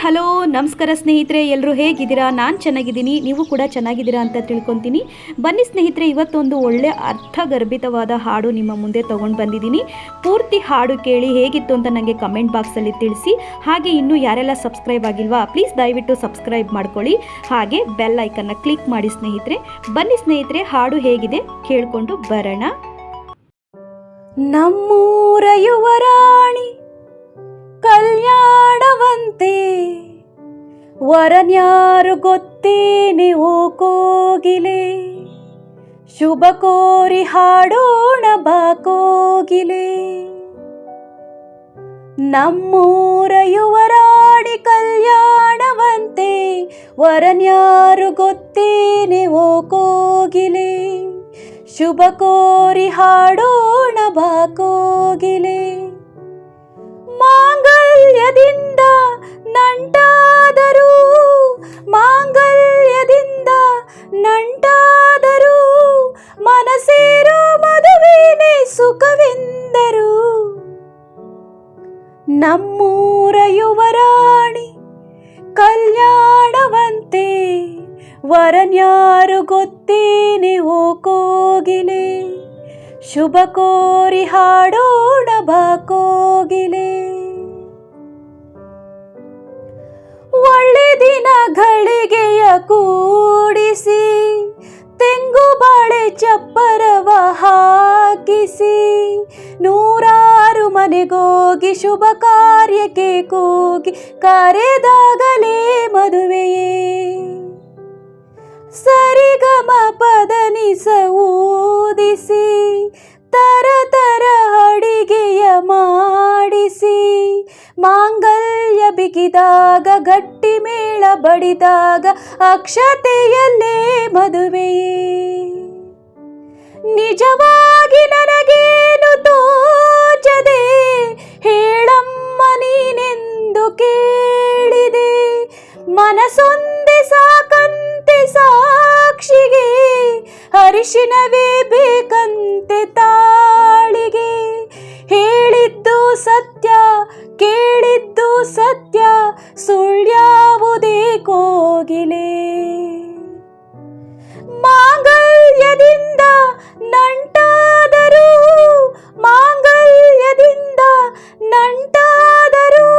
Hello ನಮಸ್ಕಾರ ಸ್ನೇಹಿತರೆ, ಎಲ್ಲರೂ ಹೇಗಿದ್ದೀರಾ? ನಾನು ಚೆನ್ನಾಗಿದ್ದೀನಿ, ನೀವು ಕೂಡ ಚೆನ್ನಾಗಿದ್ದೀರಾ ಅಂತ ತಿಳ್ಕೊತೀನಿ. ಬನ್ನಿ ಸ್ನೇಹಿತರೆ, ಇವತ್ತೊಂದು ಒಳ್ಳೆ ಅರ್ಥಗರ್ಭಿತವಾದ ಹಾಡು ನಿಮ್ಮ ಮುಂದೆ ತೊಗೊಂಡು ಬಂದಿದ್ದೀನಿ. ಪೂರ್ತಿ ಹಾಡು ಕೇಳಿ ಹೇಗಿತ್ತು ಅಂತ ನನಗೆ ಕಮೆಂಟ್ ಬಾಕ್ಸಲ್ಲಿ ತಿಳಿಸಿ. ಹಾಗೆ ಇನ್ನೂ ಯಾರೆಲ್ಲ ಸಬ್ಸ್ಕ್ರೈಬ್ ಆಗಿಲ್ವಾ, ಪ್ಲೀಸ್ ದಯವಿಟ್ಟು ಸಬ್ಸ್ಕ್ರೈಬ್ ಮಾಡ್ಕೊಳ್ಳಿ. ಹಾಗೆ ಬೆಲ್ ಐಕನ್ನ ಕ್ಲಿಕ್ ಮಾಡಿ ಸ್ನೇಹಿತರೆ. ಬನ್ನಿ ಸ್ನೇಹಿತರೆ, ಹಾಡು ಹೇಗಿದೆ ಕೇಳಿಕೊಂಡು ಬರೋಣ. ನಮ್ಮೂರ ಯುವರಾಣಿ ಕಲ್ಯಾಣವಂತೆ, ವರನ್ಯಾರು ಗೊತ್ತೇನೆ ಓ ಕೋಗಿಲೆ, ಶುಭ ಕೋರಿ ಹಾಡೋಣ ಬಾ ಕೋಗಿಲೆ. ನಮ್ಮೂರ ಯುವರಾಣಿ ಕಲ್ಯಾಣವಂತೆ, ವರನ್ಯಾರು ಗೊತ್ತೇನೆ ಓ ಕೋಗಿಲೆ, ಶುಭ ಕೋರಿ ಹಾಡೋಣ ಬಾ ಕೋಗಿಲೆ. ಮಾಂಗಲ್ಯದಿಂದ ನಂಟಾದರೂ, ಮಾಂಗಲ್ಯದಿಂದ ನಂಟಾದರೂ, ಮನಸೇರೋ ಮದುವೆನೇ ಸುಖವೆಂದರು. ನಮ್ಮೂರ ಯುವರಾಣಿ ಕಲ್ಯಾಣವಂತೆ, ವರನ್ಯಾರು ಗೊತ್ತೇನೆ ಓ ಕೋಗಿಲೆ, ಶುಭ ಕೋರಿ ಹಾಡೋಣ ಬಾ ಕೋಗಿಲೆ. ಒಳ್ಳೆ ದಿನಗಳಿಗೆಯ ಕೂಡಿಸಿ, ತೆಂಗು ಬಾಳೆ ಚಪ್ಪರವ ಹಾಕಿಸಿ, ನೂರಾರು ಮನೆಗೋಗಿ ಶುಭ ಕಾರ್ಯಕ್ಕೆ ಕೂಗಿ ಕರೆದಾಗಲೇ ಮದುವೆಯೇ. ಸರಿಗಮ ಪದನಿಸ ಊದಿಸಿ, ತರ ತರ ಅಡಿಗೆಯ ಮಾಡಿಸಿ, ಮಾಂಗಲ್ಯ ಬಿಗಿದಾಗ ಗಟ್ಟಿ ಮೇಳ ಬಡಿದಾಗ ಅಕ್ಷತೆಯಲ್ಲೇ ಮದುವೆಯೇ. ನಿಜವಾಗಿ ನನಗೇನು ತೋಚದೆ, ಹೇಳಮ್ಮ ನೀನೆಂದು ಕೇಳಿದೆ, ಮನಸೊಂದೆ ಸಾಕಂತೆ ಸಾಕ್ಷಿಗೆ, ಅರಿಶಿನವೇ ಬೇಕಂತೆ ತಾಳಿಗೆ. ಹೇಳಿದ್ದು ಸತ್ಯ ಕೇಳಿದ್ದು ಸತ್ಯ, ಸುಳ್ಳ್ಯಾವುದೇ ಕೋಗಿಲೆ. ಮಾಂಗಲ್ಯದಿಂದ ನಂಟಾದರೂ, ಮಾಂಗಲ್ಯದಿಂದ ನಂಟಾದರೂ,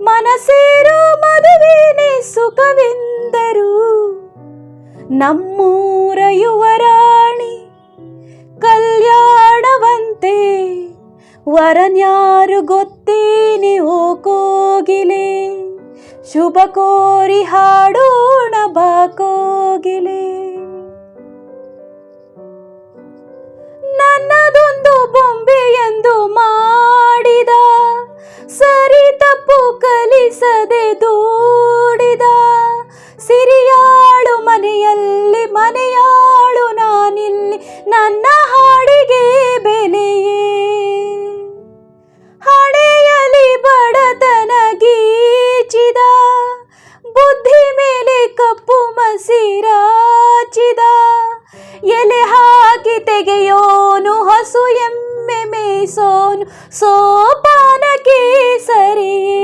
ಮನಸೇರೋ ಮದುವೆನೇ ಸುಖವೆಂದರು. ನಮ್ಮೂರ ಯುವರಾಣಿ ಕಲ್ಯಾಣವಂತೆ, ವರನ್ಯಾರು ಗೊತ್ತೇನೆ ಓ ಕೋಗಿಲೆ, ಶುಭ ಕೋರಿ ಹಾಡೋಣ ಬಾ ಕೋಗಿಲೆ. ನನ್ನದೊಂದು ಬೊಂಬೆಯೆಂದು ಮಾಡಿದ, ಸರಿ ತಪ್ಪು ಕಲಿಸದೆ ದೂಡಿದ, ಸಿರಿಯಾಳು ಮನೆಯಲ್ಲಿ ಮನೆಯಾಳು ನಾನಿಲ್ಲಿ, ನನ್ನ ಹಾಡಿಗೆ ಬೆಲೆಯೇ. ಹಣೆಯಲ್ಲಿ ಬಡತನ ಗೀಚಿದ, ಬುದ್ಧಿ ಮೇಲೆ ಕಪ್ಪು ಮಸಿರಾಚಿದ, ಎಲೆ ಹಾಕಿ ತೆಗೆಯೋನು ಹಸು ಎಮ್ಮೆ ಮೇಸೋನು ಸೋಪಾನಕ್ಕೆ ಸರಿಯೇ.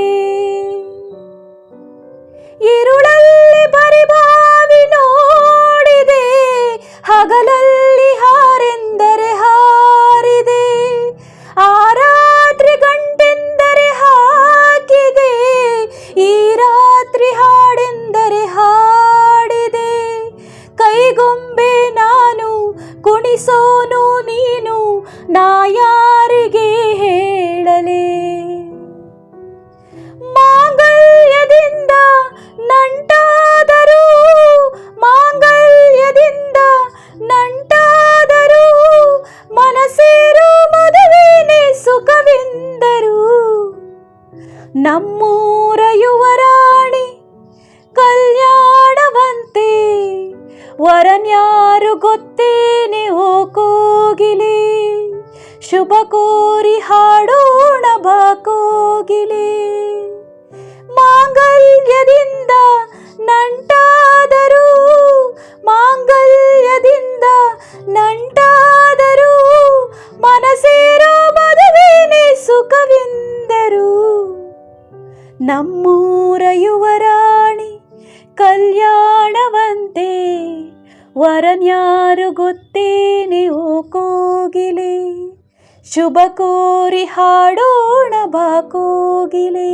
ഇരുಳಲ್ಲಿ ಬರಿಬಾವಿ ನೋಡಿದೆ, ಹಗಲಲ್ಲಿ ಹಾರೆಂದರೆ ಹಾರಿದೆ, ಆ ರಾತ್ರಿ ಗಂಟೆಂದರೆ ಹಾಕಿದೆ, ಈ ರಾತ್ರಿ ಹಾಡೆಂದರೆ ಹಾಡಿದೆ. ಕೈಗೊಂಬೆ ನಾನು ಕುಣಿಸೋನು ನೀನು, ನಾ ಯಾರಿಗೆ ಹೇಳಲೇ. ಮಾಂಗಲ್ಯದಿಂದ ನಂಟಾದರೂ, ಮಾಂಗಲ್ಯದಿಂದ ನಂಟಾದರೂ, ಮನಸೇರೋ ಮದುವೆನೇ ಸುಖವೆಂದರು. ನಮ್ಮೂರ ಯುವರಾಣಿ ಕಲ್ಯಾಣವಂತೆ, ವರನ್ಯಾರು ಗೊತ್ತೇನೆ ಓ ಕೋಗಿಲೆ, ಶುಭ ಕೋರಿ ಹಾಡೋಣ ಬಾ ಕೋಗಿಲೆ. ಮಾಂಗಲ್ಯದಿಂದ ನಂಟಾದರೂ, ಮಾಂಗಲ್ಯದಿಂದ ನಂಟಾದರೂ, ಮನಸೇರೋ ಮದುವೆನೇ ಸುಖವೆಂದರು. ನಮ್ಮೂರ ಯುವ ವರನ್ಯಾರು ಗೊತ್ತೇನೆ ಓ ಕೋಗಿಲೆ, ಶುಭ ಕೋರಿ ಹಾಡೋಣ ಬಾ ಕೋಗಿಲೆ.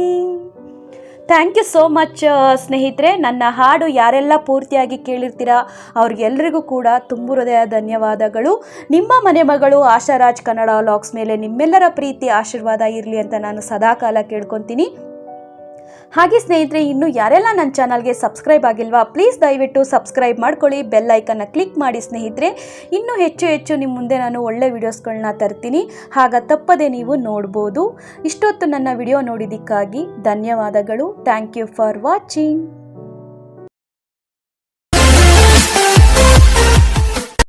ಥ್ಯಾಂಕ್ ಯು ಸೋ ಮಚ್ ಸ್ನೇಹಿತರೆ. ನನ್ನ ಹಾಡು ಯಾರೆಲ್ಲ ಪೂರ್ತಿಯಾಗಿ ಕೇಳಿರ್ತೀರಾ ಅವ್ರಿಗೆಲ್ಲರಿಗೂ ಕೂಡ ತುಂಬು ಹೃದಯ ಧನ್ಯವಾದಗಳು. ನಿಮ್ಮ ಮನೆ ಮಗಳು ಆಶಾರಾಜ್ ಕನ್ನಡ ವ್ಲಾಗ್ಸ್ ಮೇಲೆ ನಿಮ್ಮೆಲ್ಲರ ಪ್ರೀತಿ ಆಶೀರ್ವಾದ ಇರಲಿ ಅಂತ ನಾನು ಸದಾಕಾಲ ಕೇಳ್ಕೊತೀನಿ. ಹಾಗೆ ಸ್ನೇಹಿತರೆ, ಇನ್ನು ಯಾರೆಲ್ಲ ನನ್ನ ಚಾನಲ್ಗೆ ಸಬ್ಸ್ಕ್ರೈಬ್ ಆಗಿಲ್ವಾ, ಪ್ಲೀಸ್ ದಯವಿಟ್ಟು ಸಬ್ಸ್ಕ್ರೈಬ್ ಮಾಡ್ಕೊಳ್ಳಿ, ಬೆಲ್ ಐಕನ್ನ ಕ್ಲಿಕ್ ಮಾಡಿ ಸ್ನೇಹಿತರೆ. ಇನ್ನೂ ಹೆಚ್ಚು ನಿಮ್ಮ ಮುಂದೆ ನಾನು ಒಳ್ಳೆ ವಿಡಿಯೋಸ್ಗಳನ್ನ ತರ್ತೀನಿ, ಆಗ ತಪ್ಪದೆ ನೀವು ನೋಡ್ಬೋದು. ಇಷ್ಟೊತ್ತು ನನ್ನ ವಿಡಿಯೋ ನೋಡಿದ್ದಕ್ಕಾಗಿ ಧನ್ಯವಾದಗಳು. Thank you for watching.